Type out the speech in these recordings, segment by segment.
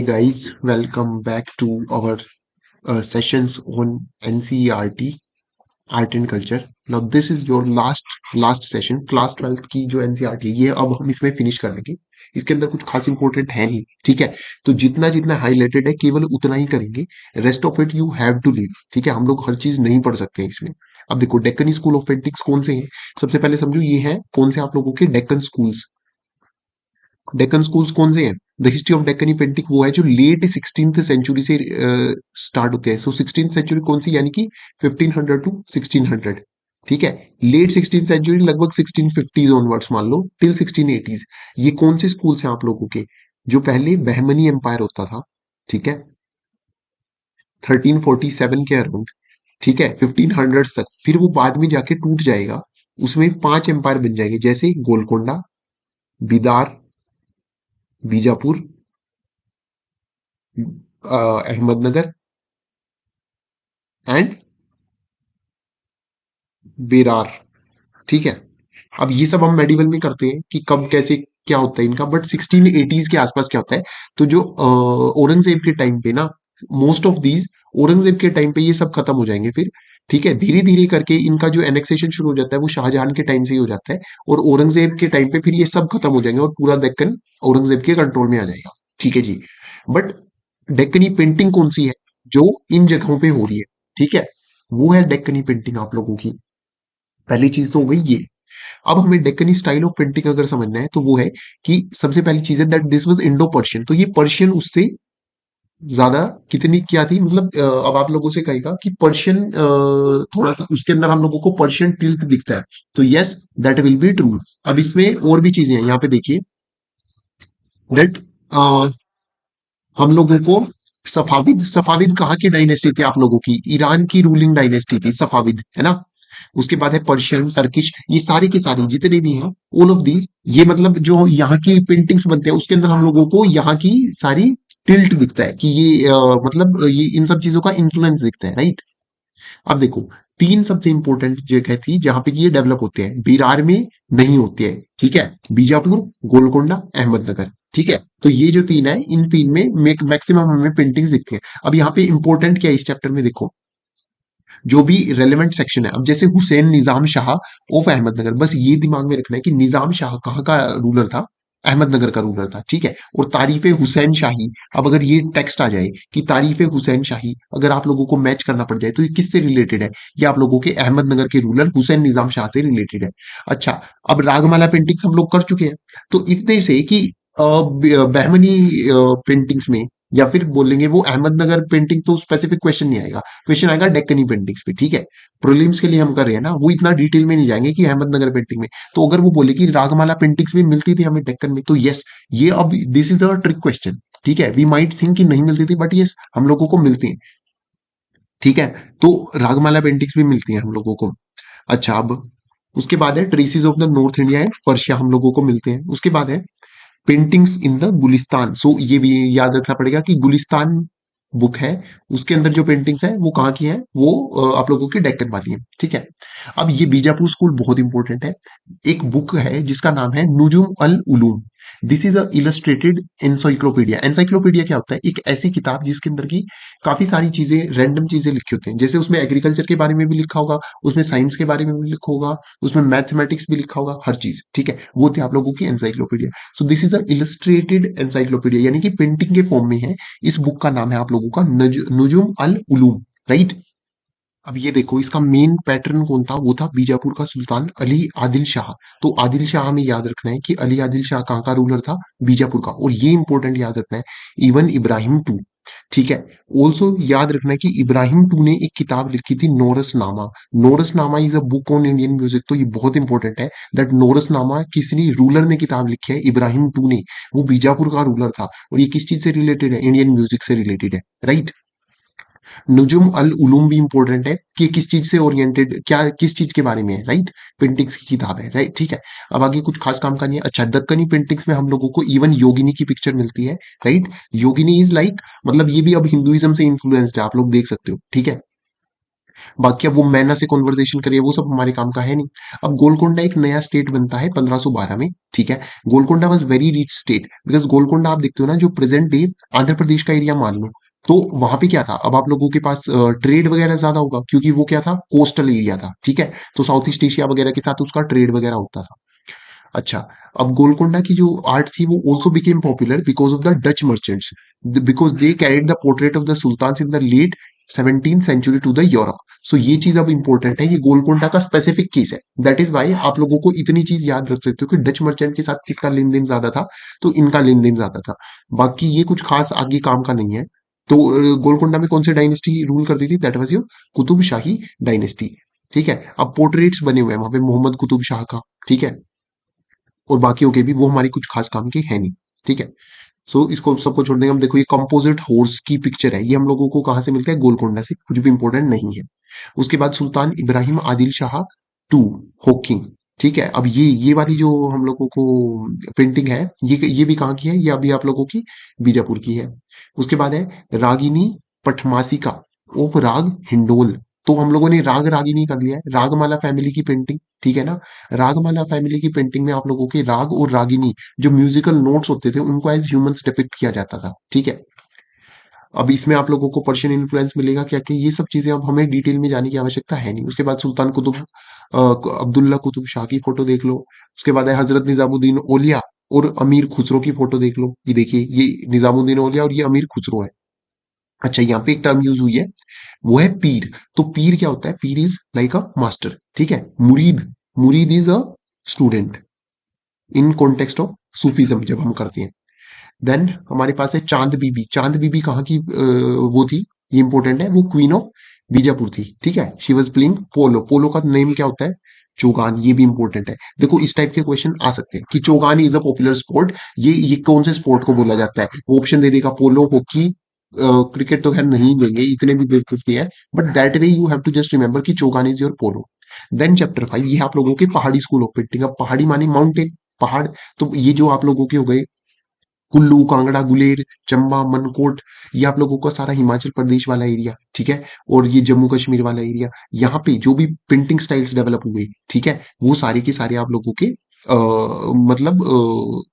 guys, welcome back to our sessions on NCERT, Art and Culture. Now this is your last session, class 12th की जो NCERT है ये अब हम इसमें फिनिश कर लेंगे। इसके अंदर कुछ खास इंपॉर्टेंट है नहीं, ठीक है। तो जितना जितना हाईलाइटेड है केवल उतना ही करेंगे, rest of it you have to leave, ठीक है। हम लोग हर चीज नहीं पढ़ सकते हैं इसमें। अब देखो डेक्कनी स्कूल ऑफ पेंटिंग्स कौन से हैं, सबसे पहले समझो ये है कौन से आप लोगों के डेक्कन स्कूल्स। डेक्कन स्कूल्स कौन से हैं? The history of Deccani painting वो है जो लेट 16th सेंचुरी से स्टार्ट होते हैं। सो 16th सेंचुरी कौन सी, यानी कि 1500 टू 1600, ठीक है। लेट 16th सेंचुरी लगभग 1650s ऑनवर्ड्स मान लो टिल 1680s। ये कौन से स्कूल्स हैं आप लोगों के? जो पहले बहमनी एम्पायर होता था, ठीक है, 1347 के अराउंड, ठीक है, 1500 तक। फिर वो बाद में जाके टूट जाएगा, उसमें 5 एम्पायर बन जाएंगे, जैसे गोलकोंडा, बिदार, बीजापुर, अहमदनगर एंड बेरार, ठीक है। अब ये सब हम मेडिवल में करते हैं कि कब कैसे क्या होता है इनका, बट 1680s के आसपास क्या होता है, तो जो औरंगजेब के टाइम पे ना, मोस्ट ऑफ दीज औरंगजेब के टाइम पे ये सब खत्म हो जाएंगे फिर, ठीक है। धीरे धीरे करके इनका जो एनेक्सेशन शुरू हो जाता है वो शाहजहां के टाइम से ही हो जाता है, और औरंगजेब के टाइम पे फिर ये सब खत्म हो जाएंगे और पूरा दक्कन औरंगजेब के कंट्रोल में आ जाएगा, ठीक है जी। बट डेक्कनी पेंटिंग कौन सी है जो इन जगहों पे हो रही है, ठीक है, वो है डेक्कनी पेंटिंग आप लोगों की। पहली चीज तो हो गई ये। अब हमें डेक्कनी स्टाइल ऑफ पेंटिंग अगर समझना है तो वो है कि सबसे पहली चीज है that this was Indo Persian. तो ये पर्शियन उससे ज्यादा कितनी क्या थी, मतलब अब आप लोगों से कहेगा कि पर्शियन थोड़ा सा उसके अंदर हम लोगों को पर्शियन टिल्ट दिखता है, तो yes that will be true. अब इसमें और भी चीजें हैं, यहाँ पे देखिए दैट हम लोगों को सफाविद, सफाविद कहाँ की डायनेस्टी थी आप लोगों की? ईरान की रूलिंग डायनेस्टी थी सफाविद, है ना। उसके बाद है पर्शियन, टर्किश, ये सारे के सारे जितने भी हैं, ऑल ऑफ दीज, ये मतलब जो यहाँ की पेंटिंग्स बनते हैं उसके अंदर हम लोगों को यहाँ की सारी टिल्ट दिखता है कि ये मतलब ये इन सब चीजों का इन्फ्लुएंस दिखता है, राइट। अब देखो तीन सबसे इंपॉर्टेंट जगह थी जहां पे ये डेवलप होते हैं, बिरार में नहीं होते हैं, ठीक है, बीजापुर, गोलकोंडा, अहमदनगर, ठीक है। तो ये जो तीन है इन तीन में मैक्सिमम हमें पेंटिंग्स दिखती है। अब यहाँ पे इंपॉर्टेंट क्या है इस चैप्टर में, देखो जो भी रेलेवेंट सेक्शन है। अब जैसे हुसैन निजाम शाह ऑफ अहमदनगर, बस ये दिमाग में रखना है कि निजाम शाह कहाँ का रूलर था? अहमदनगर का रूलर था, ठीक है। और तारीफ हुसैन शाही, अब अगर ये टेक्स्ट आ जाए कि तारीफ हुसैन शाही, अगर आप लोगों को मैच करना पड़ जाए तो ये किससे रिलेटेड है? ये आप लोगों के अहमदनगर के रूलर हुसैन निजाम शाह से रिलेटेड है। अच्छा, अब रागमाला पेंटिंग्स हम लोग कर चुके हैं, तो इतने से कि बहमनी पेंटिंग्स में, या फिर बोलेंगे वो अहमदनगर पेंटिंग, तो स्पेसिफिक क्वेश्चन नहीं आएगा, क्वेश्चन आएगा डेक्कनी पेंटिंग्स पे, ठीक है। प्रीलिम्स के लिए हम कर रहे हैं ना, वो इतना डिटेल में नहीं जाएंगे कि अहमदनगर पेंटिंग में। तो अगर वो बोले कि रागमाला पेंटिंग्स भी मिलती थी हमें डेक्कन में, तो यस, ये अब this is a trick question, ठीक है। वी माइट थिंक कि नहीं मिलती थी, बट यस हम लोगों को मिलती है, ठीक है। तो रागमाला पेंटिंग्स भी मिलती है हम लोगों को। अच्छा, अब उसके बाद है traces of the north India and Persia, हम लोगों को मिलते हैं। उसके बाद है पेंटिंग्स इन द गुलिस्तान। सो ये भी याद रखना पड़ेगा कि गुलिस्तान बुक है, उसके अंदर जो पेंटिंग्स है वो कहाँ की है, वो आप लोगों की डेक्कन वाली है, ठीक है। अब ये बीजापुर स्कूल बहुत इंपॉर्टेंट है। एक बुक है जिसका नाम है Nujum al Ulum. This is a illustrated encyclopedia. Encyclopedia क्या होता है? एक ऐसी किताब जिसके अंदर की काफी सारी चीजें, रैंडम चीजें लिखी होती हैं। जैसे उसमें एग्रीकल्चर के बारे में भी लिखा होगा, उसमें साइंस के बारे में भी लिखा होगा, उसमें मैथमेटिक्स भी लिखा होगा, हर चीज, ठीक है। वो थी आप लोगों की encyclopedia. So this is a illustrated encyclopedia, यानी कि पेंटिंग के फॉर्म में है। इस बुक का नाम है आप लोगों का नुजुम अल उलूम, राइट। अब ये देखो इसका मेन पैटर्न कौन था? वो था बीजापुर का सुल्तान अली आदिल शाह। तो आदिल शाह हमें याद रखना है कि अली आदिल शाह कहाँ का रूलर था? बीजापुर का। और ये इंपॉर्टेंट याद रखना है, इवन इब्राहिम टू, ठीक है। ऑल्सो याद रखना है कि इब्राहिम टू ने एक किताब लिखी थी Naurasnama. Naurasnama is a book on Indian music. तो ये बहुत इंपॉर्टेंट है दैट नोरसनामा किसी रूलर ने किताब लिखी है, इब्राहिम टू ने, वो बीजापुर का रूलर था। और ये किस चीज से रिलेटेड है? इंडियन म्यूजिक से रिलेटेड है, राइट। नुजुम अल उलूम भी इंपॉर्टेंट है कि किस चीज से ओरिएंटेड, क्या किस चीज के बारे में है, राइट। पेंटिंग्स की किताब है, राइट, ठीक है। अब आगे कुछ खास काम का नहीं है। अच्छा, दक्कनी पेंटिंग्स में हम लोगों को इवन योगिनी की पिक्चर मिलती है, राइट। योगिनी इज लाइक, मतलब ये भी अब हिंदुइज्म से इन्फ्लुएंस्ड है, आप लोग देख सकते हो, ठीक है। बाकी अब वो मैना से कॉन्वर्जेशन करिए, वो सब हमारे काम का है नहीं। अब गोलकोंडा एक नया स्टेट बनता है 1512 में, ठीक है। Golconda was very rich state, because Golconda आप देखते हो ना, जो प्रेजेंट डे आंध्र प्रदेश का एरिया मान लो, तो वहां पे क्या था, अब आप लोगों के पास ट्रेड वगैरह ज्यादा होगा, क्योंकि वो क्या था, कोस्टल एरिया था, ठीक है। तो साउथ ईस्ट एशिया वगैरह के साथ उसका ट्रेड वगैरह होता था। अच्छा, अब गोलकोंडा की जो आर्ट थी वो also became popular because of the Dutch merchants, because they carried the portrait of the sultan in the late 17th century to the Europe. So ये चीज अब इंपॉर्टेंट है, ये गोलकोंडा का स्पेसिफिक केस है। दैट इज वाई आप लोगों को इतनी चीज याद रख सकते हो कि डच मर्चेंट के साथ किसका लेन देन ज्यादा था, तो इनका लेन देन ज्यादा था। बाकी ये कुछ खास आगे काम का नहीं है। तो गोलकोंडा में कौन सी डायनेस्टी रूल करती थी, that was your Qutub shahi dynasty, ठीक है। अब पोर्ट्रेट्स बने हुए हैं वहां पे मोहम्मद कुतुब शाह का, ठीक है, और बाकियों के भी, वो हमारी कुछ खास काम की है नहीं, ठीक है। सो इसको सबको छोड़ देंगे हम। देखो ये कंपोजिट हॉर्स की पिक्चर है, ये हम लोगों को कहाँ से मिलता है, गोलकोंडा से, कुछ भी इंपॉर्टेंट नहीं है। उसके बाद सुल्तान इब्राहिम आदिल शाह टू होकिंग, ठीक है। अब ये वाली जो हम लोगों को पेंटिंग है, ये भी कहाँ की है, ये अभी आप लोगों की बीजापुर की है। उसके बाद है रागिनी पटमासिका ऑफ राग हिंडोल। तो हम लोगों ने राग रागिनी कर लिया है, रागमाला फैमिली की पेंटिंग, ठीक है ना। रागमाला फैमिली की पेंटिंग में आप लोगों के राग और रागिनी जो म्यूजिकल नोट्स होते थे उनको एज ह्यूमंस डिपिक्ट किया जाता था, ठीक है। अब इसमें आप लोगों को पर्शियन इन्फ्लुएंस मिलेगा क्या, कि ये सब चीजें अब हमें डिटेल में जाने की आवश्यकता है नहीं। उसके बाद सुल्तान कुतुब अब्दुल्ला कुतुब शाह की फोटो देख लो। उसके बाद है हजरत निजामुद्दीन औलिया और अमीर खुसरो की फोटो देख लो। ये देखिए, ये निजामुद्दीन औलिया और ये अमीर खुसरो है। अच्छा, यहाँ पे एक टर्म यूज हुई है, वो है पीर। तो पीर क्या होता है, पीर इज लाइक अ मास्टर, ठीक है। मुरीद, मुरीद is a student in context of Sufism जब हम करते हैं। देन हमारे पास है चांद बीबी। चांद बीबी कहाँ की वो थी, ये इंपॉर्टेंट है, वो क्वीन ऑफ बीजापुर थी, ठीक है। She was playing polo. Polo का नेम क्या होता है, चौगान। ये भी इंपॉर्टेंट है। देखो इस टाइप के क्वेश्चन आ सकते हैं कि chaugan is a popular sport, ये कौन से स्पोर्ट को बोला जाता है, वो ऑप्शन दे देगा, पोलो, हॉकी, क्रिकेट तो खैर नहीं देंगे, इतने भी बेवकूफ नहीं है। But that way you have to just remember कि chaugan is your polo. Then chapter 5, ये आप लोगों के पहाड़ी स्कूल ऑफ पेंटिंग। अब पहाड़ी माने माउंटेन, पहाड़। तो ये जो आप लोगों के हो गए कुल्लू, कांगड़ा, गुलेर, चंबा, मनकोट, ये आप लोगों का सारा हिमाचल प्रदेश वाला एरिया, ठीक है। और ये जम्मू कश्मीर वाला एरिया, यहाँ पे जो भी पेंटिंग स्टाइल्स डेवलप हुए, ठीक है, वो सारे के सारे आप लोगों के मतलब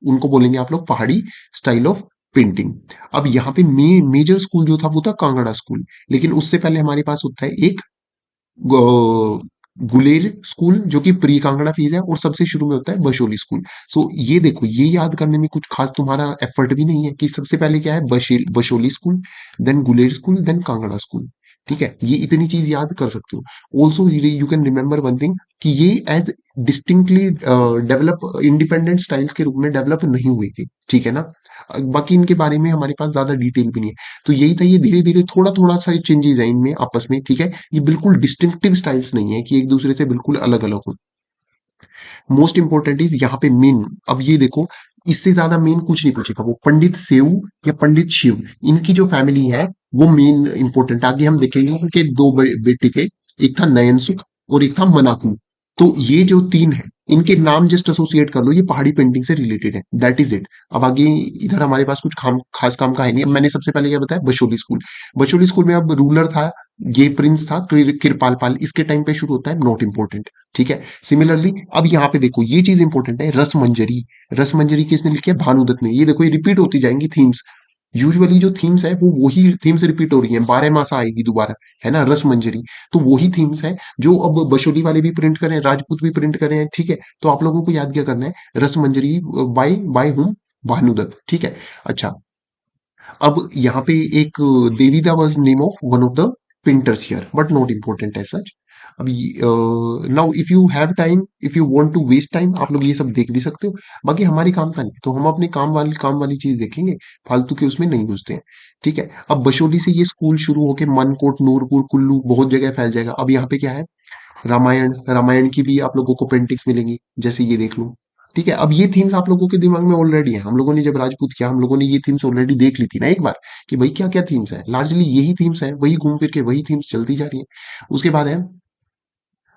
उनको बोलेंगे आप लोग पहाड़ी स्टाइल ऑफ पेंटिंग। अब यहाँ पे मेजर स्कूल जो था वो था कांगड़ा स्कूल, लेकिन उससे पहले हमारे पास होता है एक गुलेर स्कूल जो कि प्री कांगड़ा फेज है, और सबसे शुरू में होता है बशोली स्कूल। सो ये देखो, ये याद करने में कुछ खास तुम्हारा एफर्ट भी नहीं है कि सबसे पहले क्या है, Basohli school, then Guler school, then Kangra school, ठीक है। ये इतनी चीज याद कर सकते हो। Also you can remember one thing, कि ये as distinctly develop independent styles के रूप में डेवलप नहीं हुए थे, ठीक है ना। बाकी इनके बारे में हमारे पास ज्यादा डिटेल भी नहीं है। तो यही था, ये धीरे धीरे थोड़ा थोड़ा सा चेंजेस है इनमें आपस में, ठीक है। ये बिल्कुल डिस्टिंक्टिव स्टाइल्स नहीं है कि एक दूसरे से बिल्कुल अलग अलग हो। मोस्ट इंपॉर्टेंट इज यहाँ पे मेन, अब ये देखो, इससे ज्यादा मेन कुछ नहीं पूछेगा, वो पंडित सेऊ या पंडित शिव, इनकी जो फैमिली है वो मेन इंपॉर्टेंट। आगे हम देखेंगे उनके दो बेटे थे, एक था नयन सुख और एक था मनाकू। तो ये जो तीन है, इनके नाम जस्ट एसोसिएट कर लो, ये पहाड़ी पेंटिंग से रिलेटेड है, दैट इज इट। अब आगे इधर हमारे पास कुछ खास काम का है नहीं। अब मैंने सबसे पहले क्या बताया, बशोली स्कूल। बशोली स्कूल में अब रूलर था, ये प्रिंस था कृपाल पाल, इसके टाइम पे शुरू होता है, नॉट इंपॉर्टेंट, ठीक है। सिमिलरली अब यहाँ पे देखो, ये चीज इंपॉर्टेंट है, रस मंजरी। रस मंजरी किसने लिखी है, भानुदत्त ने। ये देखो, ये रिपीट होती जाएंगी थीम्स, यूजुअली जो थीम्स है वो वही थीम्स रिपीट हो रही हैं, 12 मासा आएगी दोबारा, है ना, रस मंजरी। तो वही थीम्स है जो अब बशोली वाले भी प्रिंट करें, राजपूत भी प्रिंट करें, ठीक है। तो आप लोगों को याद क्या करना है, रस मंजरी बाय हुम, भानुदत्त, ठीक है। अच्छा, अब यहाँ पे एक Devida was name of one of the painters here, but not important as such. अभी now if you have time, if you want to waste time, आप लोग ये सब देख भी सकते हो। बाकी हमारे काम का नहीं, तो हम अपने काम वाली चीज देखेंगे, फालतू के उसमें नहीं घुसते हैं, ठीक है। अब बशोली से ये स्कूल शुरू होके मनकोट, नूरपुर, कुल्लू, बहुत जगह फैल जाएगा। अब यहाँ पे क्या है, रामायण, रामायण की भी आप लोगों को पेंटिंग्स मिलेंगी, जैसे ये देख लो, ठीक है। अब ये थीम्स आप लोगों के दिमाग में ऑलरेडी है, हम लोगों ने जब राजपूत किया, हम लोगों ने ये थीम्स ऑलरेडी देख ली थी ना एक बार, कि भाई क्या क्या थीम्स है, लार्जली यही थीम्स है, वही घूम फिर के वही थीम्स चलती जा रही है। उसके बाद है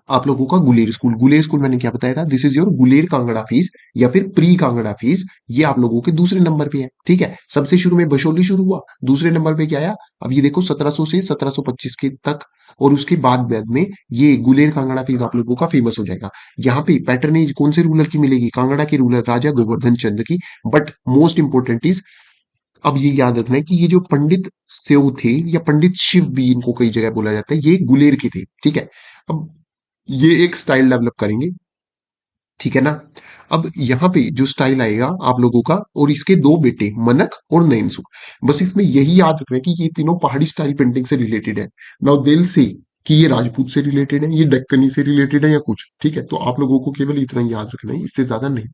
आप लोगों का गुलेर स्कूल मैंने क्या बताया था, this is your Guler Kangra fees या फिर प्री कांगड़ा फीस। ये आप लोगों के दूसरे नंबर पे है, ठीक है। सबसे शुरू में बशोली शुरू हुआ, दूसरे नंबर पे क्या आया, अब ये देखो 1700 से 1725 के तक, और उसके बाद बाद में ये गुलेर कांगड़ा फीस आप लोगों का फेमस हो जाएगा। यहाँ पे पैटर्नेज कौन से रूलर की मिलेगी, कांगड़ा के रूलर राजा गोवर्धन चंद की। बट मोस्ट इंपोर्टेंट इज, अब ये याद रखना है कि ये जो पंडित सेव थे या पंडित शिव भी इनको कई जगह बोला जाता है, ये गुलेर के थे, ठीक है। अब ये एक स्टाइल डेवलप करेंगे, ठीक है ना। अब यहाँ पे जो स्टाइल आएगा आप लोगों का, और इसके दो बेटे मनक और नयनसुख, बस इसमें यही याद रखना है कि ये तीनों पहाड़ी स्टाइल पेंटिंग से रिलेटेड है। नाउ दिल से कि ये राजपूत से रिलेटेड है, ये दक्कनी से रिलेटेड है या कुछ, ठीक है। तो आप लोगों को केवल इतना ही याद रखना है, इससे ज्यादा नहीं।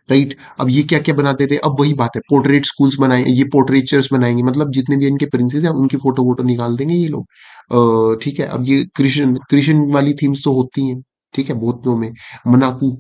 राइट। अब ये क्या क्या बनाते थे, अब वही बात है, पोर्ट्रेट स्कूल्स बनाए, ये पोर्ट्रेचर्स बनाएंगे, मतलब जितने भी इनके प्रिंसेस हैं उनकी फोटो वोटो निकाल देंगे ये लोग। ठीक है। अब ये कृष्ण कृष्ण वाली थीम्स तो होती हैं, ठीक है, बहुत में। मनाकू,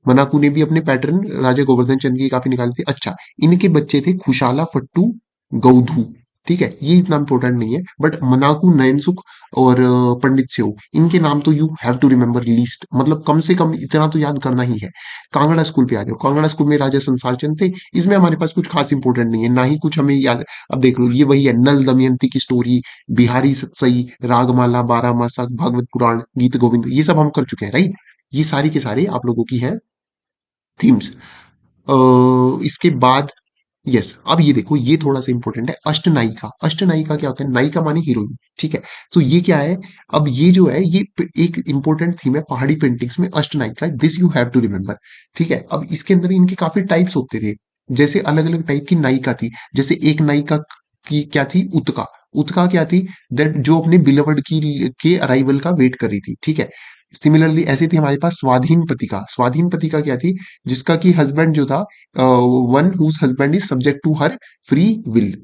मनाकू ने भी अपने पैटर्न राजा गोवर्धन चंद की काफी निकाले थे। अच्छा, इनके बच्चे थे खुशाला, फट्टू, गौधू, ठीक है। ये इतना इंपॉर्टेंट नहीं है, बट मनाकू, नयनसुख और पंडित सेव, इनके नाम तो you have to remember least, मतलब कम से कम इतना तो याद करना ही है। कांगड़ा स्कूल पे आ जाओ, कांगड़ा स्कूल में राजा संसार चंद थे। इसमें हमारे पास कुछ खास इंपॉर्टेंट नहीं है, ना ही कुछ हमें याद। अब देख लो, ये वही है, नल दमयंती की स्टोरी, बिहारी सतसई, रागमाला, बारह मासा, भागवत पुराण, गीत गोविंद, ये सब हम कर चुके हैं, राइट। ये सारी के सारे आप लोगों की हैं थीम्स। इसके बाद, यस, अब ये देखो, ये थोड़ा सा इंपॉर्टेंट है, अष्टनायिका। अष्टनायिका क्या होता है, नायिका माने हीरोइन, ठीक है। तो ये क्या है, अब ये जो है, ये एक इंपॉर्टेंट थीम है पहाड़ी पेंटिंग्स में, Ashtanayika, this you have to remember, ठीक है। अब इसके अंदर इनके काफी टाइप्स होते थे, जैसे अलग अलग टाइप की नायिका थी। जैसे एक नायिका की क्या थी, उत्का। उत्का क्या थी, दैट जो अपने बिलवर्ड की के अराइवल का वेट कर रही थी, ठीक है। सिमिलरली ऐसी थी हमारे पास स्वाधीन पतिका। स्वाधीन पतिका क्या थी, जिसका कि हस्बैंड जो था, one whose husband is subject to her free will.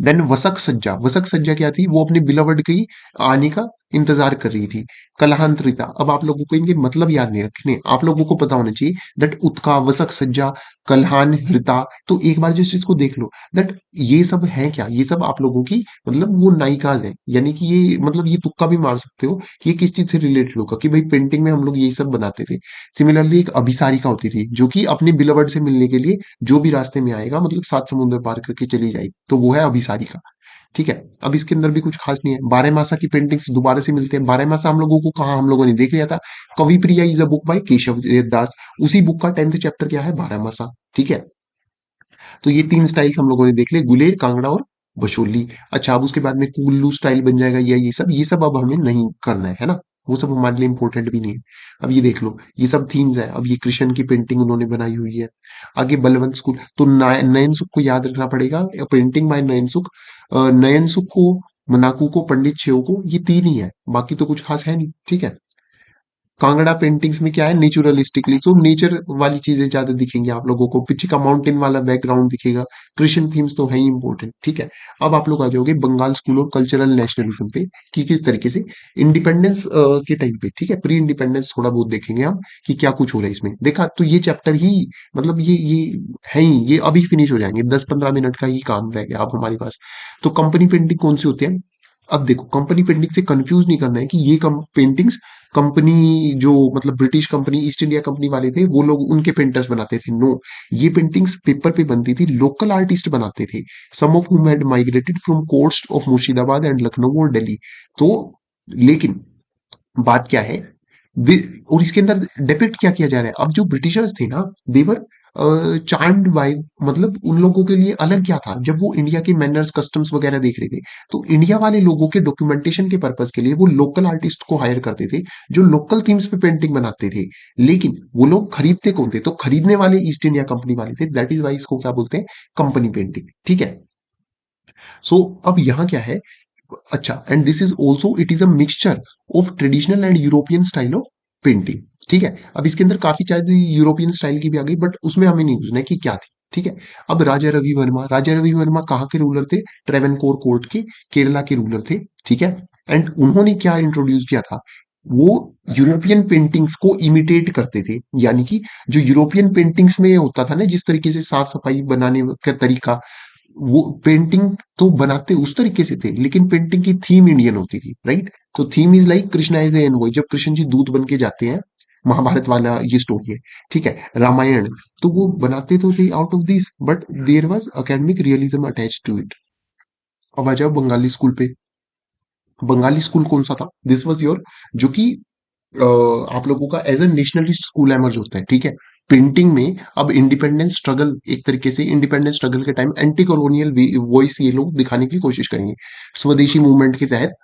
Then Vasaka Sajja. Vasaka सज्जा क्या थी, वो अपने बिलवर्ड के आने का इंतजार कर रही थी। कलहांतरिता, अब आप लोगों को इनके मतलब याद नहीं रखने, आप लोगों को पता होना चाहिए दैट उत्का, वसक सज्जा, कलहान हृता। तो एक बार जिस चीज को देख लो दैट ये सब है क्या, ये सब आप लोगों की मतलब वो नायिकाज है, यानी कि ये मतलब ये तुक्का भी मार सकते हो कि ये किस चीज से रिलेटेड होगा, कि भाई पेंटिंग में हम लोग यही सब बनाते थे। सिमिलरली एक अभिसारिका होती थी, जो कि अपने बिलवर्ड से मिलने के लिए जो भी रास्ते में आएगा, मतलब सात समुद्र पार करके चली जाएगी, तो वो है अभिसारिका, ठीक है। अब इसके अंदर भी कुछ खास नहीं है। बारह मासा की पेंटिंग्स दोबारा से मिलते हैं। बारह मासा हम लोगों को कहा, हम लोगों ने देख लिया था, Kavi Priya is a book by Keshav Das. उसी बुक का 10th चैप्टर क्या है, बारह मासा, ठीक है। तो ये तीन स्टाइल्स हम लोगों ने देख लिए, गुलेर, कांगड़ा और बशोली। अच्छा, अब उसके बाद में कुल्लू स्टाइल बन जाएगा, या ये सब अब हमें नहीं करना है ना, वो सब हमारे लिए इंपॉर्टेंट भी नहीं है। अब ये देख लो, ये सब थीम्स है। अब ये कृष्ण की पेंटिंग उन्होंने बनाई हुई है। आगे बलवंत स्कूल, तो नयन सुख को याद रखना पड़ेगा, पेंटिंग बाय नयन सुख। नयन सुख को, मनाकू को, पंडित शेव को, ये तीन ही है, बाकी तो कुछ खास है नहीं, ठीक है। कांगड़ा पेंटिंग्स में क्या है, नेचुरलिस्टिकली, तो नेचर वाली चीजें ज्यादा दिखेंगी आप लोगों को, पीछे का माउंटेन वाला बैकग्राउंड दिखेगा। क्रिश्चियन थीम्स तो है ही इंपॉर्टेंट, ठीक है। अब आप लोग आ जाओगे बंगाल स्कूल और कल्चरल नेशनलिज्म पे, कि किस तरीके से इंडिपेंडेंस के टाइम पे, ठीक है, प्री इंडिपेंडेंस थोड़ा बहुत देखेंगे हम, कि क्या कुछ हो रहा है इसमें। देखा तो ये चैप्टर ही, मतलब ये है ही, ये अभी फिनिश हो जाएंगे, 10-15 मिनट का ही काम रह गया अब हमारे पास। तो कंपनी पेंटिंग कौन सी होती है, अब देखो, कंपनी पेंटिंग से कंफ्यूज नहीं करना है कि ये पेंटिंग्स कंपनी, जो मतलब British company, east India company वाले थे, वो लोग उनके पेंटर्स बनाते थे, नो। ये पेंटिंग्स पेपर पे बनती थी, लोकल आर्टिस्ट बनाते थे, some of whom had migrated from coast of Murshidabad and Lucknow और दिल्ली। तो लेकिन बात क्या है, और इसके अंदर डिपिक्ट क्या किया जा रहा है, अब जो ब्रिटिशर्स थे ना, देवर चार्म्ड बाय, मतलब उन लोगों के लिए अलग क्या था, जब वो इंडिया के मैनर्स, कस्टम्स वगैरह देख रहे थे, तो इंडिया वाले लोगों के डॉक्यूमेंटेशन के पर्पस के लिए वो लोकल आर्टिस्ट को हायर करते थे, जो लोकल थीम्स पे पेंटिंग बनाते थे। लेकिन वो लोग खरीदते कौन थे, तो खरीदने वाले ईस्ट इंडिया कंपनी वाले थे, दैट इज वाई इसको क्या बोलते हैं, कंपनी पेंटिंग, ठीक है। सो अब यहाँ क्या है, अच्छा, and this is also, it is a mixture of traditional and European style of painting, ठीक है। अब इसके अंदर काफी चाहे यूरोपियन स्टाइल की भी आ गई, बट उसमें हमें नहीं पूछना है कि क्या थी, ठीक है। अब राजा रवि वर्मा, राजा रवि वर्मा कहाँ के रूलर थे, ट्रेवनकोर कोर्ट के, केरला के रूलर थे, ठीक है। एंड उन्होंने क्या इंट्रोड्यूस किया था, वो यूरोपियन पेंटिंग्स को इमिटेट करते थे, यानी कि जो यूरोपियन पेंटिंग्स में होता था ना, जिस तरीके से साफ सफाई बनाने का तरीका, वो पेंटिंग तो बनाते उस तरीके से थे, लेकिन पेंटिंग की थीम इंडियन होती थी, राइट? तो theme is like Krishna is a envoy, जब कृष्ण जी दूत बन के जाते हैं, महाभारत वाला ये स्टोरी है, ठीक है? रामायण, तो वो बनाते तो थे out of this, but there was academic realism attached to it. अब आ जाओ बंगाली स्कूल पे। बंगाली स्कूल कौन सा था? दिस वाज योर, जो कि आप लोगों का as a nationalist school emerge होता है, ठीक है? पेंटिंग में अब इंडिपेंडेंस स्ट्रगल, एक तरीके से इंडिपेंडेंस स्ट्रगल के टाइम एंटी कॉलोनियल वॉइस ये लोग दिखाने की कोशिश करेंगे, स्वदेशी मूवमेंट के तहत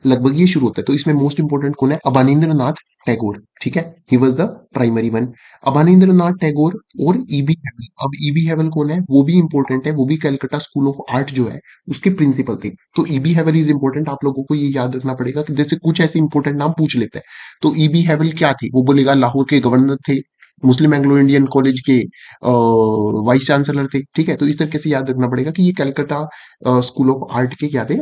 लगभग ये शुरू होता है। तो इसमें मोस्ट इंपोर्टेंट कौन है? अबानींद्र नाथ टैगोर, ठीक है? He was the primary one. Abanindra Nath Tagore और ईबी हैवल। अब ईबी हैवल कौन है? वो भी इंपॉर्टेंट है, वो भी कलकत्ता स्कूल ऑफ आर्ट जो है उसके प्रिंसिपल थे। तो ईबी हैवल इज इंपॉर्टेंट, आप लोगों को ये याद रखना पड़ेगा कि जैसे कुछ ऐसे इंपॉर्टेंट नाम पूछ लेते हैं। तो ईबी हैवल क्या थे? वो बोलेगा लाहौर के गवर्नर थे, मुस्लिम एंग्लो इंडियन कॉलेज के वाइस चांसलर थे, ठीक है? तो इस तरीके से याद रखना पड़ेगा कि ये कलकत्ता स्कूल ऑफ आर्ट के क्या थे?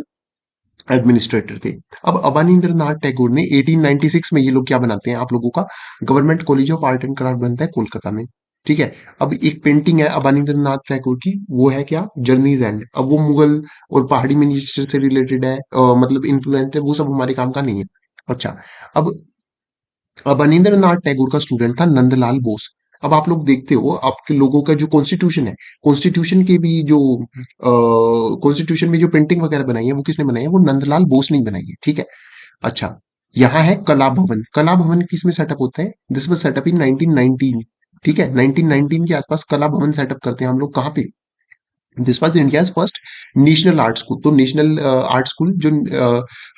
एडमिनिस्ट्रेटर थे। अब अवनींद्र नाथ टैगोर ने 1896 में ये लोग क्या बनाते हैं? आप लोगों का government college of art and craft बनता है कोलकाता में, ठीक है? अब एक पेंटिंग है अवनींद्र नाथ टैगोर की, वो है क्या? Journeys and. अब वो मुगल और पहाड़ी मिनिस्टर से रिलेटेड है, मतलब इन्फ्लुएंस है, वो सब हमारे काम का नहीं है। अच्छा, अब अवनींद्र नाथ टैगोर का स्टूडेंट था नंदलाल बोस। अब आप लोग देखते हो आपके लोगों का जो कॉन्स्टिट्यूशन है, कॉन्स्टिट्यूशन के भी जो कॉन्स्टिट्यूशन में जो पेंटिंग वगैरह बनाई है वो किसने बनाई है? वो नंदलाल बोस ने बनाई है, ठीक है? अच्छा, यहाँ है कला भवन। कला भवन किस में सेटअप होता है? दिस वाज सेटअप इन 1919, ठीक है? 1919 के आसपास कला भवन सेटअप करते हैं हम लोग, कहाँ पे? This was India's first national art school. तो नेशनल आर्ट स्कूल जो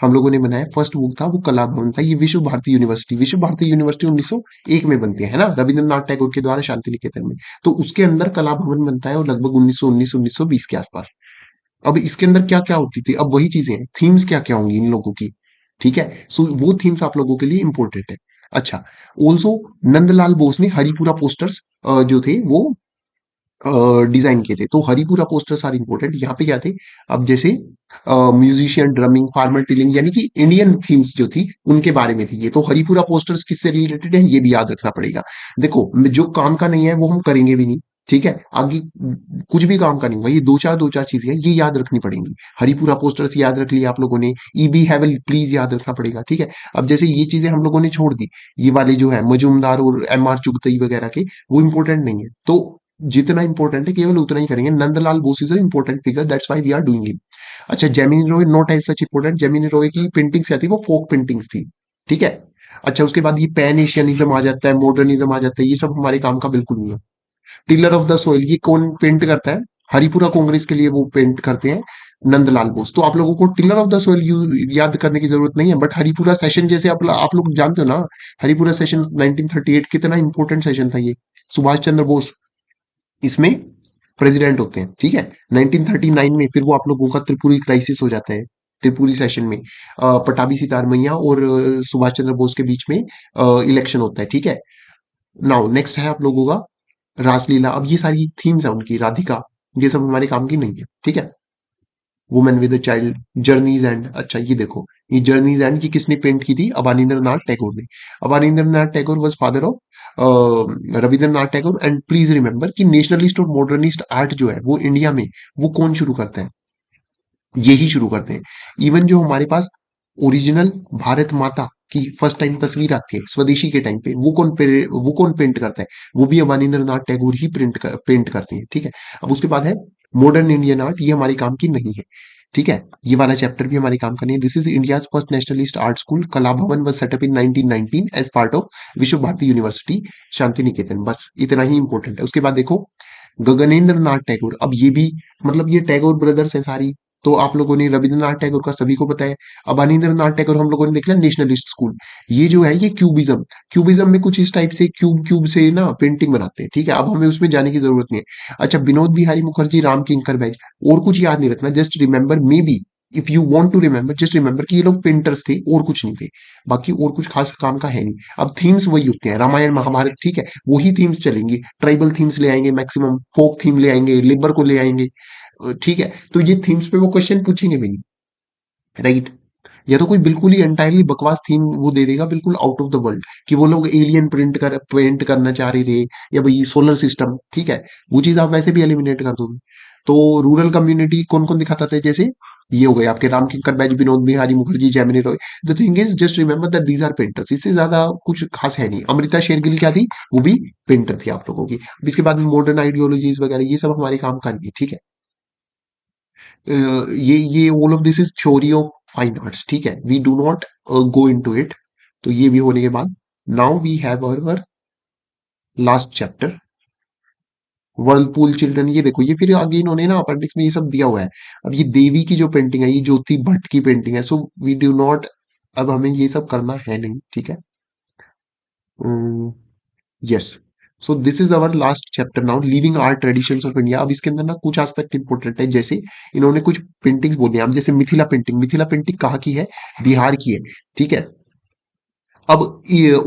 हम लोगों ने बनाया, फर्स्ट वो था, वो कला भवन था। ये विश्व भारती यूनिवर्सिटी, विश्व भारती यूनिवर्सिटी 1901 में बनती है ना, रविंद्रनाथ टैगोर के द्वारा शांति निकेतन में। तो उसके अंदर कला भवन बनता है, और लगभग 1919 1920 के आसपास। अब इसके अंदर क्या क्या होती थी? अब वही चीजें हैं, थीम्स क्या क्या होंगी इन लोगों की, ठीक है? सो वो थीम्स आप लोगों के लिए इंपॉर्टेंट है। अच्छा, ऑल्सो नंदलाल बोस ने हरिपुरा पोस्टर्स जो थे वो डिजाइन किए थे। तो हरिपुरा पोस्टर्स आर इंपॉर्टेंट। यहाँ पे क्या थे? अब जैसे म्यूजिशियन, ड्रमिंग, फार्मर टिलिंग, यानी कि इंडियन थीम्स जो थी उनके बारे में थी ये। तो हरिपुरा पोस्टर्स किससे रिलेटेड है ये भी याद रखना पड़ेगा। देखो, जो काम का नहीं है वो हम करेंगे भी नहीं, ठीक है? आगे कुछ भी काम का नहीं होगा, ये दो चार चीजें हैं, ये याद रखनी पड़ेंगी। हरिपुरा पोस्टर्स याद रख लिया आप लोगों ने, ईबी हैवल प्लीज याद रखना पड़ेगा, ठीक है? अब जैसे ये चीजें हम लोगों ने छोड़ दी, ये वाले जो है मजूमदार और एम आर चुगतई वगैरह के, वो इंपॉर्टेंट नहीं है। तो जितना इंपॉर्टेंट है केवल उतना ही करेंगे। Nandalal Bose is important figure, that's why we are doing it. अच्छा, Jamini Roy not as such important. Jamini Roy की पेंटिंग्स क्या थी? वो फोक पेंटिंग्स थी, ठीक है? अच्छा, उसके बाद ये पैन एशियनिज्म आ जाता है, मॉडर्निज्म आ जाता है, ये सब हमारे काम का बिल्कुल नहीं है। टिलर ऑफ द सोइल, ये कौन पेंट करता है? हरिपुरा कांग्रेस के लिए वो पेंट करते हैं नंदलाल बोस। तो आप लोगों को टिलर ऑफ द सोइल याद करने की जरूरत नहीं है, बट हरिपुरा सेशन जैसे आप लोग जानते हो ना, हरिपुरा सेशन 1938 कितना इंपॉर्टेंट सेशन था ये। सुभाष चंद्र बोस इसमें प्रेसिडेंट होते हैं, ठीक है? 1939 में फिर वो आप लोगों का त्रिपुरी क्राइसिस हो जाता है। त्रिपुरी सेशन में पटाभी सितार मैया और सुभाष चंद्र बोस के बीच में इलेक्शन होता है, ठीक है? नाउ नेक्स्ट है आप लोगों का रासलीला। अब ये सारी थीम्स है उनकी, राधिका, ये सब हमारे काम की नहीं है, ठीक है? Women with a child, journeys and. अच्छा, ये देखो, ये जर्नीज एंड की किसने पेंट की थी? अवनींद्र नाथ टैगोर ने। Abanindra Nath Tagore was father of Rabindranath Tagore. And please remember कि नेशनलिस्ट और मॉडर्निस्ट आर्ट जो है वो इंडिया में वो कौन शुरू करता है? यही शुरू करते हैं। इवन जो हमारे पास ओरिजिनल भारत माता की फर्स्ट टाइम तस्वीर आती है स्वदेशी के टाइम पे, वो कौन पेंट करता है? वो भी अवनींद्र नाथ टैगोर ही पेंट करते हैं, ठीक है? अब उसके बाद है मॉडर्न इंडियन आर्ट, ये हमारे काम की नहीं है, ठीक है? ये वाला चैप्टर भी हमारे काम का नहीं है। This is India's first nationalist art school, Kala Bhavan was set up in 1919 as part of Vishwa Bharati university Shanti Niketan. बस इतना ही इंपॉर्टेंट है। उसके बाद देखो गगनेंद्र नाथ टैगोर। अब ये भी, मतलब ये टैगोर ब्रदर्स हैं सारी। तो आप लोगों ने रविंद्रनाथ टैगोर का सभी को पता है। अब अनिंद्र नाथ टैगोर हम लोगों ने देख लिया नेशनलिस्ट स्कूल। ये जो है ये क्यूबिज्म, क्यूबिज्म में कुछ इस टाइप से क्यूब क्यूब से ना पेंटिंग बनाते हैं, ठीक है? अब हमें उसमें जाने की जरूरत नहीं है। अच्छा, विनोद बिहारी मुखर्जी, राम किंकर बैज, और कुछ याद नहीं रखना, just remember, maybe if you want to remember, just remember कि ये लोग पेंटर्स थे और कुछ नहीं थे। बाकी और कुछ खास काम का है नहीं। अब थीम्स वही होते हैं, रामायण महाभारत, ठीक है? वही थीम्स चलेंगी। ट्राइबल थीम्स ले आएंगे, मैक्सिमम फोक थीम ले आएंगे, लेबर को ले आएंगे, ठीक है? तो ये थीम्स पे वो क्वेश्चन पूछेंगे भी नहीं, राइट? या तो कोई बिल्कुल ही एंटायरली बकवास थीम वो दे देगा, बिल्कुल आउट ऑफ द वर्ल्ड, कि वो लोग एलियन पेंट करना चाह रहे थे, या भाई सोलर सिस्टम, ठीक है? वो चीज आप वैसे भी एलिमिनेट कर दोगे। तो रूरल कम्युनिटी कौन कौन दिखाता था, जैसे ये हो गए आपके Ram Kinkar Baij, Vinod Behari Mukherjee, Jamini Roy. The thing is just remember that these are painters, इससे ज्यादा कुछ खास है नहीं। अमृता शेरगिल क्या थी, वो भी पेंटर थी आप लोगों की। अब इसके बाद में मॉडर्न आइडियोलॉजीज वगैरह ये सब हमारे काम का नहीं है, ठीक है। ये all of this is theory of fine arts, ठीक है, we do not go into it. तो ये भी होने के बाद now we have our last chapter, whirlpool children. ये देखो, ये फिर आगे इन्होंने ना अपेंडिक्स में ये सब दिया हुआ है। अब ये देवी की जो पेंटिंग है, ये ज्योति भट्ट की पेंटिंग है, सो वी डू नॉट, अब हमें ये सब करना है नहीं, ठीक है। Yes, so this is our last chapter now, living art traditions of India. अब इसके अंदर ना कुछ एस्पेक्ट इंपॉर्टेंट है, जैसे इन्होंने कुछ पेंटिंग्स बोली हैं। अब जैसे मिथिला पेंटिंग, मिथिला पेंटिंग कहाँ की है, बिहार की है, ठीक है। अब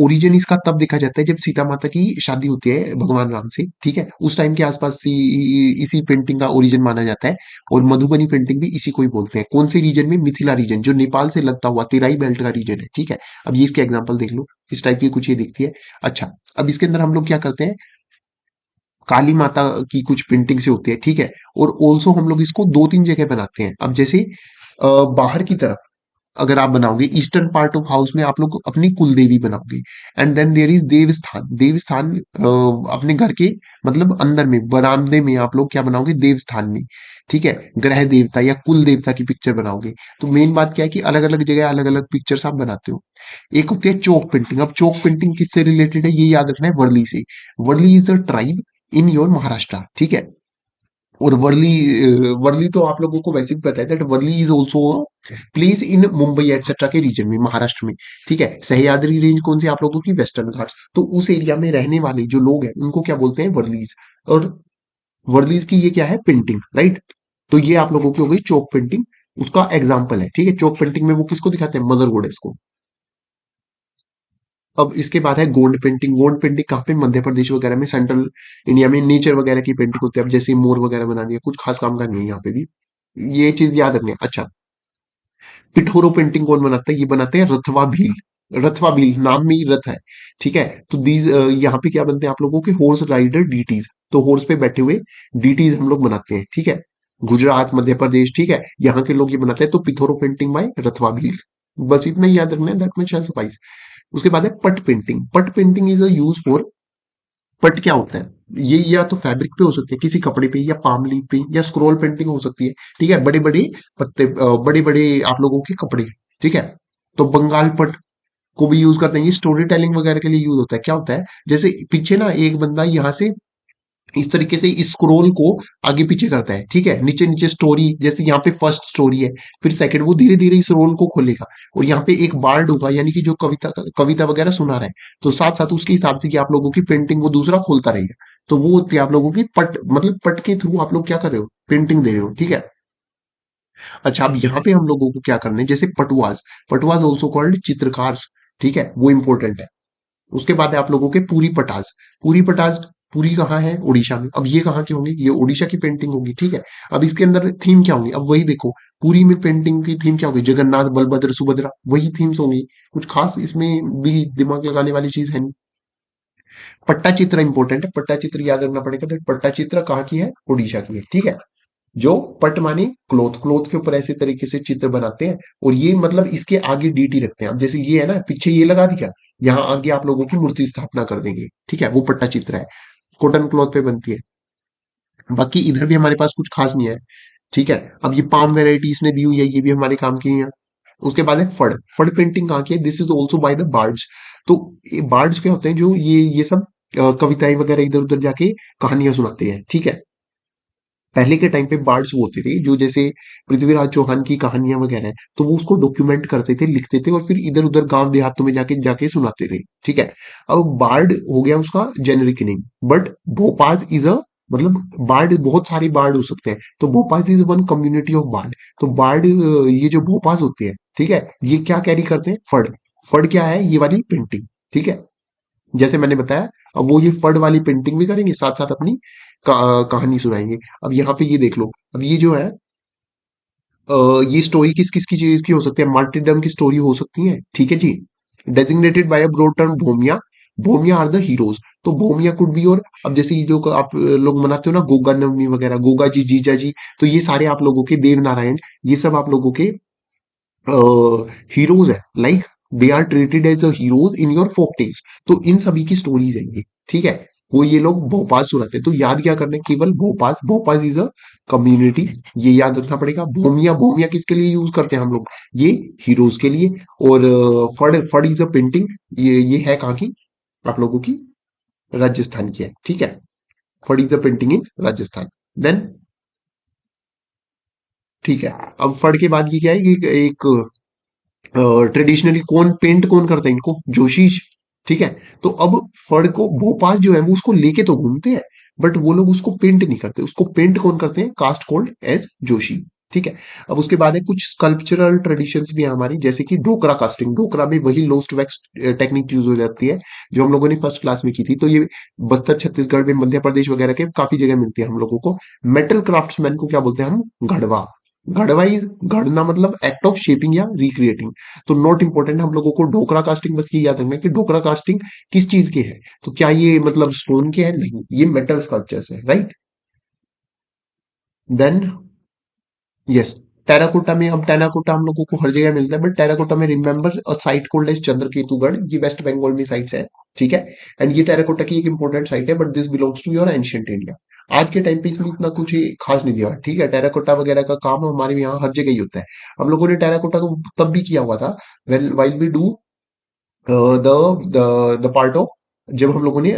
ओरिजिन इसका तब देखा जाता है जब सीता माता की शादी होती है भगवान राम से, ठीक है, उस टाइम के आसपास इसी पेंटिंग का ओरिजिन माना जाता है। और मधुबनी पेंटिंग भी इसी को ही बोलते हैं। कौन से रीजन में, मिथिला रीजन, जो नेपाल से लगता हुआ तेराई बेल्ट का रीजन है, ठीक है। अब ये इसके एग्जाम्पल देख लो, इस टाइप की कुछ ये दिखती है। अच्छा, अब इसके अंदर हम लोग क्या करते हैं, काली माता की कुछ पेंटिंग से होती है, ठीक है। और ऑल्सो हम लोग इसको दो तीन जगह बनाते हैं। अब जैसे बाहर की तरफ अगर आप बनाओगे, ईस्टर्न पार्ट ऑफ हाउस में आप लोग अपनी कुल देवी बनाओगे। एंड देन देयर इज देव स्थान, देव स्थान अपने घर के मतलब अंदर में बरामदे में आप लोग क्या बनाओगे, देव स्थान में, ठीक है, ग्रह देवता या कुल देवता की पिक्चर बनाओगे। तो मेन बात क्या है कि अलग अलग जगह अलग अलग पिक्चर्स आप बनाते हो। एक होती है चौक पेंटिंग। अब चौक पेंटिंग किससे रिलेटेड है, ये याद रखना है, वर्ली से। Warli is the tribe in your Maharashtra, ठीक है। और वर्ली तो आप लोगों को वैसे भी पता है that Warli is also place in Mumbai etcetera के रीजन में, महाराष्ट्र में, ठीक है। सह्याद्री रेंज कौन सी आप लोगों की, वेस्टर्न घाट्स। तो उस एरिया में रहने वाले जो लोग हैं उनको क्या बोलते हैं, वर्लीज। और वर्लीज की ये क्या है, पेंटिंग, राइट। तो ये आप लोगों की हो गई चौक पेंटिंग, उसका एग्जाम्पल है, ठीक है। चौक पेंटिंग में वो किसको दिखाते हैं, मदर गोडेस को। अब इसके बाद है गोंड पेंटिंग। गोंड पेंटिंग कहाँ पे, मध्य प्रदेश वगैरह में, सेंट्रल इंडिया में नेचर वगैरह की पेंटिंग होती है। अब जैसे मोर वगैरह बना दिया, कुछ खास काम का नहीं है यहाँ पे भी, ये चीज याद रखनी है। अच्छा, पिठोरो पेंटिंग कौन बनाता है, ये बनाते हैं रथवा भील। रथवा भील नाम में ही रथ है, ठीक है। तो दीज यहाँ पे क्या बनते हैं आप लोगों के, होर्स राइडर डीटीज। तो होर्स पे बैठे हुए डीटीज हम लोग बनाते हैं, ठीक है। गुजरात, मध्य प्रदेश, ठीक है, यहाँ के लोग ये बनाते हैं। तो पिथोरो पेंटिंग बाय रथवा भील। बस इतना ही याद रखना है, दैट मच शैल सफाइस। उसके बाद है पट पेंटिंग। पट painting is a use for, पट क्या होता है, ये या तो फैब्रिक पे हो सकती है, किसी कपड़े पे, या पाम लीफ पे, या स्क्रॉल पेंटिंग हो सकती है, ठीक है। बड़े बड़े पत्ते, बड़े बड़े आप लोगों के कपड़े, ठीक है। तो बंगाल पट को भी यूज करते हैं, ये स्टोरी टेलिंग वगैरह के लिए यूज होता है। क्या होता है, जैसे पीछे ना एक बंदा यहाँ से इस तरीके से इस स्क्रोल को आगे पीछे करता है, ठीक है। नीचे नीचे स्टोरी, जैसे यहाँ पे फर्स्ट स्टोरी है, फिर सेकंड, वो धीरे धीरे इस रोल को खोलेगा। और यहाँ पे एक बार्ड होगा, यानी कि जो कविता कविता वगैरह सुना रहा है, तो साथ साथ उसके हिसाब से कि आप लोगों की पेंटिंग वो दूसरा खोलता रहेगा। तो वो होती है आप लोगों की पट, मतलब पट के थ्रू आप लोग क्या कर रहे हो, पेंटिंग दे रहे हो, ठीक है। अच्छा, अब यहाँ पे हम लोगों को क्या करना है, जैसे पटवाज, पटवाज ऑल्सो कॉल्ड चित्रकार, ठीक है, वो इंपॉर्टेंट है। उसके बाद है आप लोगों के पूरी पटाज। पूरी पटाज, पूरी कहाँ है, उड़ीसा में। अब ये कहाँ के होंगे, ये उड़ीसा की पेंटिंग होगी, ठीक है। अब इसके अंदर थीम क्या होंगी, अब वही देखो, पूरी में पेंटिंग की थीम क्या होगी, जगन्नाथ, बलभद्र, सुभद्रा, वही थीम्स होंगी। कुछ खास इसमें भी दिमाग लगाने वाली चीज है नहीं। पट्टा चित्र इंपॉर्टेंट है, पट्टा चित्र याद रखना पड़ेगा। तो पट्टा चित्र कहाँ की है, उड़ीसा की है, ठीक है। जो पट माने क्लोथ, क्लोथ के ऊपर ऐसे तरीके से चित्र बनाते हैं। और ये मतलब इसके आगे डीटी रखते हैं। अब जैसे ये है ना, पीछे ये लगा दी क्या, यहाँ आगे आप लोगों की मूर्ति स्थापना कर देंगे, ठीक है, वो पट्टा चित्र है, कॉटन क्लॉथ पे बनती है। बाकी इधर भी हमारे पास कुछ खास नहीं है, ठीक है। अब ये पाम वेराइटी इसने दी हुई है, ये भी हमारे काम की है। उसके बाद है फड़। फड़ पेंटिंग कहाँ की है, this is also by the birds. तो ये बार्ड्स क्या होते हैं, जो ये सब कविताएं वगैरह इधर उधर जाके कहानियां सुनाते हैं, ठीक है। पहले के टाइम पे बार्ड्स वो होते थे, जो जैसे पृथ्वीराज चौहान की कहानियां वगैरह है, तो वो उसको डॉक्यूमेंट करते थे, लिखते थे, और फिर इधर उधर गांव देहातों में जाके जाके सुनाते थे, ठीक है। अब बार्ड हो गया उसका generic name, but Bhopas is a, मतलब बार्ड बहुत सारे बार्ड हो सकते हैं, तो Bhopas is one community of bard. तो बार्ड, ये जो भोपाज होते हैं, ठीक है, ये क्या कैरी करते हैं, फड़। फड़ क्या है, ये वाली पेंटिंग, ठीक है, जैसे मैंने बताया। अब वो ये फड़ वाली पेंटिंग भी करेंगे, साथ साथ अपनी कहानी सुनाएंगे। अब यहाँ पे ये देख लो, अब ये जो है, ये स्टोरी किस किस की चीज की हो सकती है, मार्टिरडम की स्टोरी हो सकती है, ठीक है जी। Designated by a broad term Bhumiya, Bhomiya are the heroes. तो भोमिया कुड बी, और अब जैसे ये जो आप लोग मनाते हो ना गोगा नवमी वगैरह, गोगा जी, जीजा जी, तो ये सारे आप लोगों के देव नारायण, ये सब आप लोगों के हीरोज है। Like they are treated as a heroes in your folk tales. तो इन सभी की स्टोरीज है ये, ठीक है। वो ये लोग भोपाल से रहते हैं, तो याद क्या करना है, केवल Bhopal, Bhopal is a community, ये याद रखना पड़ेगा। भूमिया, भूमिया किसके लिए यूज करते हैं हम लोग, ये हीरोज के लिए। और फड़, फड़ इज अ पेंटिंग, ये है कहाँ की, आप लोगों की राजस्थान की है, ठीक है। Phad is a painting in Rajasthan. Then ठीक है, अब फड़ के बाद ये क्या है, ये एक ट्रेडिशनली कौन पेंट कौन करता है इनको, जोशी, ठीक है। तो अब फड़ को भोपाल जो है वो उसको लेके तो घूमते हैं, बट वो लोग उसको पेंट नहीं करते, उसको पेंट कौन करते हैं, कास्ट कोल्ड एज जोशी, ठीक है। अब उसके बाद है कुछ स्कल्पचरल ट्रेडिशंस भी है हमारी, जैसे कि ढोकरा कास्टिंग। ढोकरा में वही लोस्ट वैक्स टेक्निक यूज हो जाती है जो हम लोगों ने फर्स्ट क्लास में की थी। तो ये बस्तर, छत्तीसगढ़ में, मध्य प्रदेश वगैरह के काफी जगह मिलती है हम लोगों को। मेटल क्राफ्ट्समैन को क्या बोलते हैं हम, गढ़वा। गढ़वा इज, गढ़ना मतलब एक्ट ऑफ शेपिंग या रिक्रिएटिंग। तो नॉट इंपॉर्टेंट, हम लोगों को ढोकरा कास्टिंग बस ये याद रखना है कि ढोकरा कास्टिंग किस चीज के है, तो क्या ये मतलब स्टोन के है, नहीं, ये मेटल स्कल्पचर्स है, राइट। देन यस, टेराकोटा में, अब टेराकोटा हम लोगों को हर जगह मिलता है, बट टेराकोटा में remember a site called as Chandraketugarh, ये वेस्ट बंगाल में साइट्स है, ठीक है। एंड ये टेराकोटा की एक इंपॉर्टेंट साइट है, but this belongs to your ancient India. आज के टाइम पे इसमें इतना कुछ खास नहीं दिया, ठीक है। टेराकोटा वगैरह का काम हमारे यहाँ हर जगह ही होता है। हम लोगों ने टेराकोटा को तब भी किया हुआ था, well while we do the part of, जब हम लोगों ने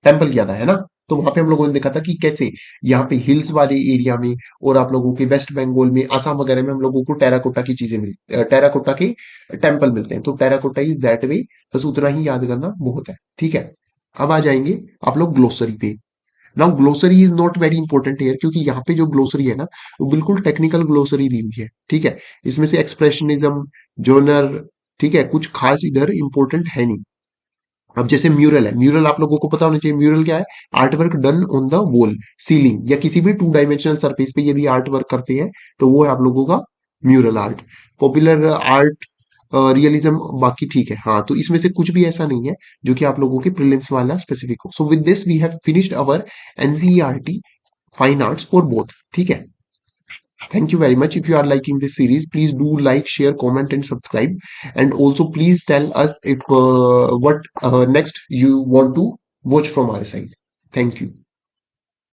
टेम्पल किया था, है ना। तो वहां पे हम लोगों ने देखा था कि कैसे यहाँ पे हिल्स वाले एरिया में, और आप लोगों के वेस्ट बंगाल में, आसाम वगैरह में हम लोगों को टेराकोटा की चीजें मिल, टेराकोटा के टेम्पल मिलते हैं। तो टेराकोटा इज दैट वे, बस उतना ही याद करना बहुत है, ठीक है। अब आ जाएंगे आप लोग ग्लोसरी पे। Now glossary is not very important here, क्योंकि यहाँ पे जो ग्लोसरी है ना, वो बिल्कुल टेक्निकल ग्लोसरी दी हुई है, ठीक है। इसमें से एक्सप्रेशनिज्म, जोनर, ठीक है, कुछ खास इधर इंपॉर्टेंट है नहीं। अब जैसे म्यूरल है, म्यूरल आप लोगों को पता होना चाहिए, म्यूरल क्या है, art work done on the wall, ceiling या किसी भी टू डायमेंशनल सरफेस पे यदि आर्ट वर्क करते हैं, तो वो है आप लोगों का mural art. Popular art, realism, बाकी ठीक है। हाँ, तो इसमें से कुछ भी ऐसा नहीं है जो कि आप लोगों के प्रीलिम्स वाला स्पेसिफिक हो। So with this we have finished our NCERT fine arts for both, ठीक है। Thank you very much. If you are liking this series, please do like, share, comment, and subscribe. And also, please tell us if what next you want to watch from our side. Thank you.